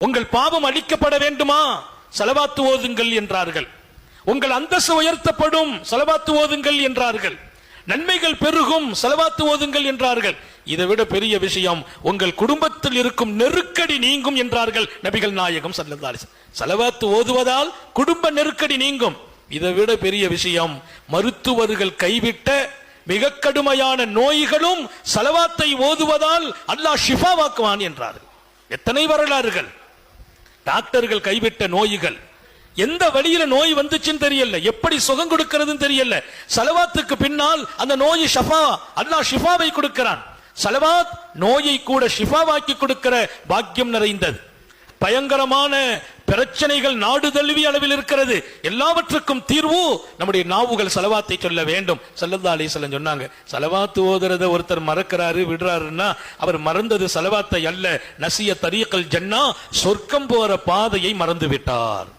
உங்கள் பாவம் அழிக்கப்பட வேண்டுமா, ஸலவாத்து ஓதுங்கள் என்றார்கள். உங்கள் அந்தஸ்து உயர்த்தப்படும், ஸலவாத்து ஓதுங்கள் என்றார்கள். நன்மைகள் பெருகும், ஸலவாத்து ஓதுங்கள் என்றார்கள். இதை விட பெரிய விஷயம், உங்கள் குடும்பத்தில் இருக்கும் நெருக்கடி நீங்கும் என்றார்கள் நபிகள் நாயகம் ஸல்லல்லாஹு அலைஹி வஸல்லம். ஸலவாத்து ஓதுவதால் குடும்ப நெருக்கடி நீங்கும். இதை விட பெரிய விஷயம், மருத்துவர்கள் கைவிட்ட மிக கடுமையான நோய்களும் ஸலவாத்தை ஓதுவதால் அல்லாஹ் ஷிஃபாவாக்குவான் என்றார்கள். எத்தனை வரலாறுகள்! டாக்டர்கள் கைவிட்ட நோய்கள், எந்த வழியில நோய் வந்துச்சுன்னு தெரியல, எப்படி சுகம் கொடுக்கிறதுன்னு தெரியல. ஸலவாத்துக்கு பின்னால் அந்த நோய் ஷஃபா, அல்லாஹ் ஷிஃபாவை கொடுக்கிறான். ஸலவாத் நோயை கூட ஷிஃபாவாக்கி கொடுக்கிற பாக்கியம் நிறைந்தது. பயங்கரமான பிரச்சனைகள் நாடு தழுவிய அளவில் இருக்கிறது. எல்லாவற்றுக்கும் தீர்வு நம்முடைய நாவுகள் ஸலவாத்தை சொல்ல வேண்டும். ஸல்லல்லாஹு அலைஹி வஸல்லம் சொன்னாங்க, ஸலவாத்து ஓதுறத ஒருத்தர் மறக்கிறாரு விடுறாருன்னா அவர் மறந்தது ஸலவாத்தை அல்ல, நசிய தரீகல் ஜன்னா, சொர்க்கம் போற பாதையை மறந்து விட்டார்.